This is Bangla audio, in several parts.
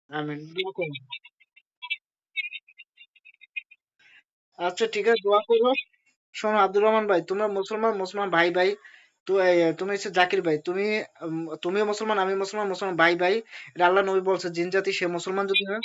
আমিন, দোয়া করো। আচ্ছা ঠিক আছে, দোয়া করো। শোনো আব্দুর রহমান ভাই, তোমরা মুসলমান, মুসলমান ভাই ভাই। তো তুমি হচ্ছে জাকির ভাই, তুমিও মুসলমান, আমি মুসলমান, মুসলমান ভাই ভাই। এটা আল্লাহ নবী বলছে, জিন জাতি সে মুসলমান যদি হয়।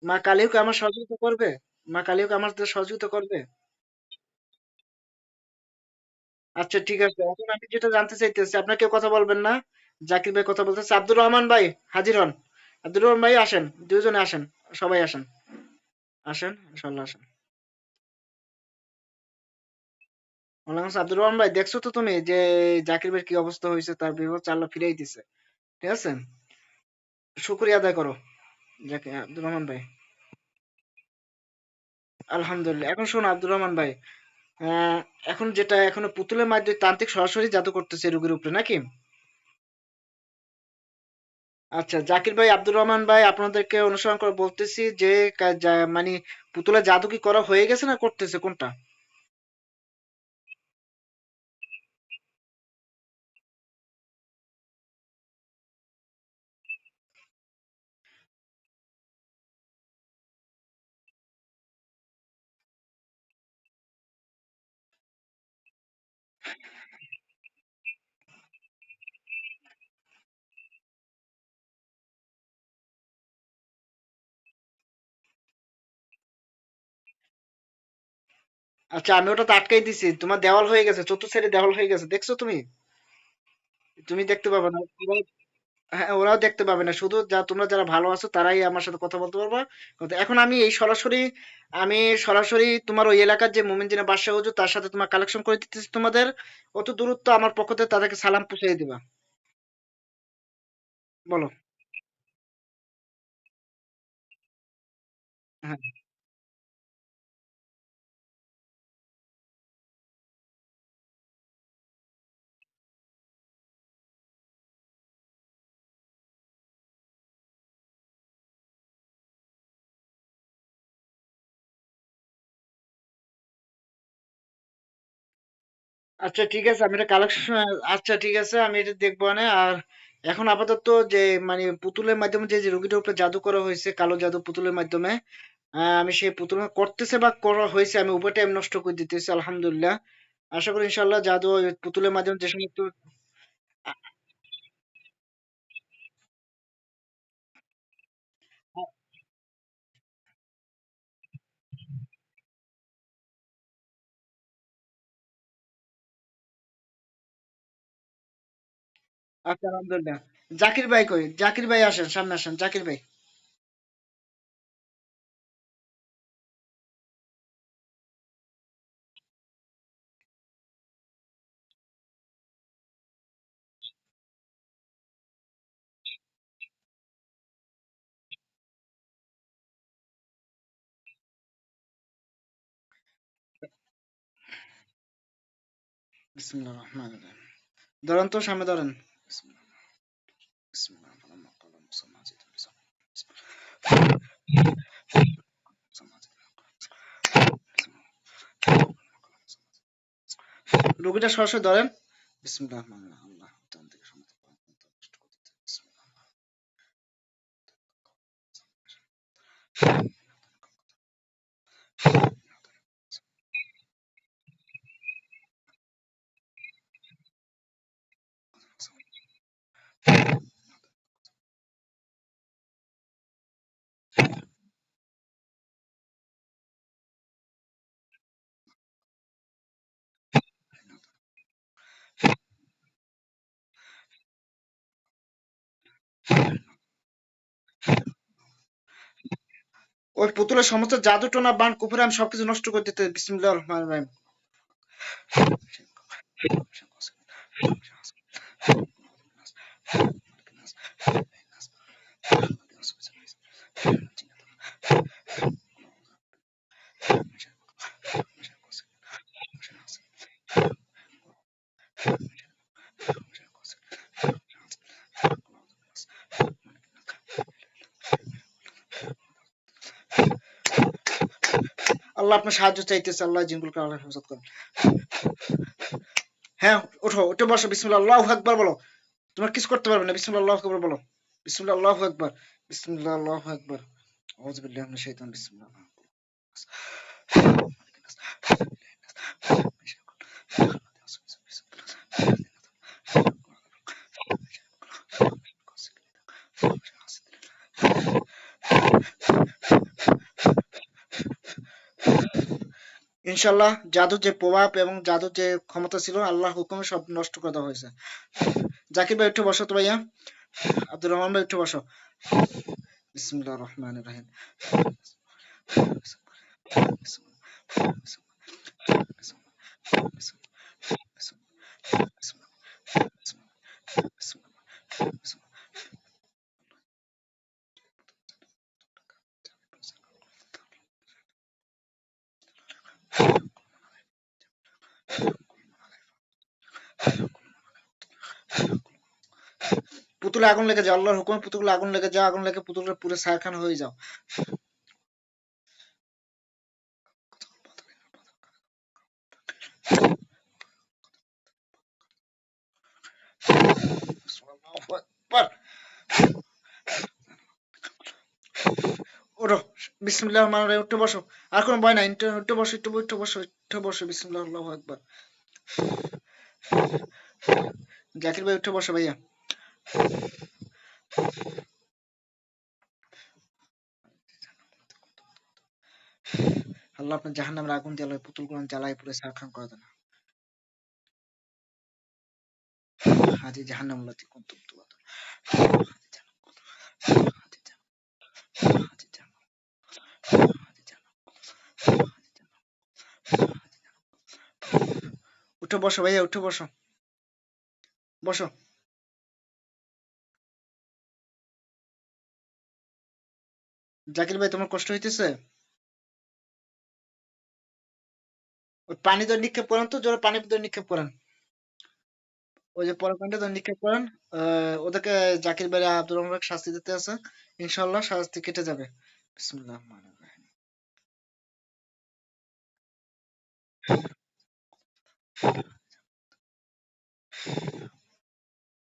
মা কালীও কি আমার সহযোগিতা করবে? মা কালীও কি আমার সহযোগিতা করবে? আচ্ছা ঠিক আছে, এখন আমি যেটা জানতে চাইতেছি, আপনার কেউ কথা বলবেন না? জাকির ভাই কথা বলতেছে। আব্দুর রহমান ভাই হাজির হন। আব্দুর রহমান ভাই আসেন, দুইজনে আসেন, সবাই আসেন, আসেন, ইনশাল্লাহ আসেন। ওয়ালাইকুম আসসালাম। আব্দুর রহমান ভাই, দেখছো তো তুমি যে জাকির ভাইয়ের কি অবস্থা হয়েছে, তার বিপদ চাল্লা ফিরাই দিছে। ঠিক আছে, শুকরিয়া আদায় করো যাকে আব্দুর রহমান ভাই। আলহামদুলিল্লাহ। এখন শোনো আব্দুর রহমান ভাই, আহ, এখন যেটা এখনো পুতুলের মাধ্যমে তান্ত্রিক সরাসরি জাদু করতেছে রোগীর উপরে নাকি? আচ্ছা জাকির ভাই, আব্দুর রহমান ভাই, আপনাদেরকে অনুসরণ করে বলতেছি যে মানে পুতুলের জাদু কি করা হয়ে গেছে না করতেছে, কোনটা? আচ্ছা আমি ওটা তো আটকাই দিছি, তোমার দেওয়াল হয়ে গেছে, চতুর্থ সাইডে দেওয়াল হয়ে গেছে, দেখছো তুমি? তুমি দেখতে পাবে না হ্যাঁ, ওরাও দেখতে পাবে না, শুধু তোমরা যারা ভালো আছো তারাই আমার সাথে কথা বলতে পারবা। এখন আমি এই সরাসরি, আমি সরাসরি তোমার ওই এলাকার যে মোমিন জিনা বাদশাহ হুজুর, তার সাথে তোমার কালেকশন করে দিতেছি তোমাদের। অত দূরত্ব আমার পক্ষ থেকে তাদেরকে সালাম পৌঁছে দিবা। বলো। হ্যাঁ। আচ্ছা ঠিক আছে, আমি এটা কালেকশন, আচ্ছা ঠিক আছে আমি এটা দেখবো না। আর এখন আপাতত যে মানে পুতুলের মাধ্যমে যে যে রোগীটার উপরে জাদু করা হয়েছে, কালো জাদু পুতুলের মাধ্যমে, আমি সেই পুতুল করতেছে বা করা হয়েছে, আমি উভয় টাইম নষ্ট করে দিতেছি আলহামদুলিল্লাহ। আশা করি ইনশাল্লাহ জাদু ওই পুতুলের মাধ্যমে যে সমস্ত আচ্ছা আলহামদুলিল্লাহ। জাকির ভাই কই? জাকির ভাই আসেন, সামনে আসেন জাকির ভাই। বিসমিল্লাহির রহমানির রহিম। ধরেন তো, সামনে ধরেন। বিসমিল্লাহ, বিসমিল্লাহ, আল্লাহুম্মা ক্বালা মুসা মাজিদ রোগীটা সরাসরি ধরেন। বিসমিল্লাহির রহমানির রহিম। আল্লাহ ডান থেকে সমস্ত পাপ নষ্ট করে দিতে। বিসমিল্লাহ। ওই পুতুলের সমস্ত জাদু টোনা বান কুফরি আমি সবকিছু নষ্ট করে দিতে। বিসমিল্লাহির রহমানির রহিম। আল্লাহ আপনার সাহায্য চাইতেছে, আল্লাহ জিনগুলোকে আল্লাহ হেফাজত করেন। হ্যাঁ, ওঠো, উঠে বসো, বিসমিল্লাহ আল্লাহু আকবার বলো। তোমার কিছু করতে পারবে না, বিসমিল্লাহ আল্লাহু আকবার বলো। বিসমিল্লাহ আল্লাহু আকবার, বিসমিল্লাহ আল্লাহু আকবার। আউযু বিল্লাহি মিনাশ শাইতানির বিসমিল্লাহ। ইনশাআল্লাহ জাদুর যে প্রভাব এবং জাদুর যে ক্ষমতা ছিল আল্লাহর হুকুমে সব নষ্ট করে দেওয়া হয়েছে। জাকির ভাই একটু বসো তো ভাইয়া। আব্দুর রহমান ভাই একটু বসো। বিসমিল্লাহির রহমানির রহিম। পুতুলে আগুন লেগে যাও, আল্লাহর হুকুমে পুতুলে আগুন লেগে যাও, আগুন লেগে পুতুলের পুরো ছারখার হয়ে যাও। আল্লাহু আকবার। ওঠো, বিসমিল্লাহির রহমানির রহিম, উঠে বসো। আর কোনো ভয় নাই, উঠে বসো, একটু বসো, উঠে বসো, বিসমিল্লাহ আল্লাহু আকবার। জাকির ভাই উঠে বসো ভাইয়া। আল্লাহ আপনার জাহান্নামের আগুন দিয়ে আল্লাহ পুতুলগুলো জ্বালায় পুরো ছারখার করে দেন। হাজি জাহান্নাম লাতি কুনতুম তুয়াদুন। উঠে বসো ভাইয়া, উঠে বসো, বসো। জাকির ভাই তোমার কষ্ট হইতেছে? ওই পানি তো নিক্ষেপ করেন, তো জোরে পানি তো নিক্ষেপ করেন। ওই যে পরকাণ্ডে তো নিক্ষেপ করেন। ওদেরকে জাকির ভাই আব্দুর রহমান ভাইকে শাস্তি দিতে আছে। ইনশাআল্লাহ শাস্তি কেটে যাবে। বিসমিল্লাহ রহমানির রহিম।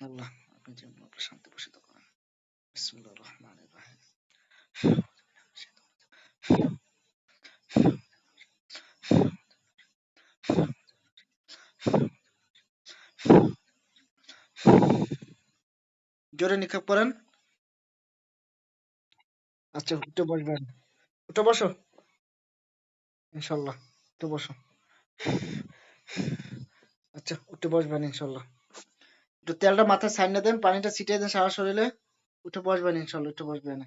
আল্লাহ আপনি যেন আপনার শান্তি বসিত করেন। বিসমিল্লাহ রহমানির রহিম। জোরে নিক্ষেপ করেন। আচ্ছা, উঠে বসবেন, উঠে বসো, ইনশাআল্লাহ উঠে বসো। আচ্ছা, উঠে বসবেন ইনশাআল্লাহ। একটু তেলটা মাথায় ছাইড়া দেন, পানিটা ছিটিয়ে দেন সারা শরীরে। উঠে বসবেন ইনশাআল্লাহ, উঠে বসবেন।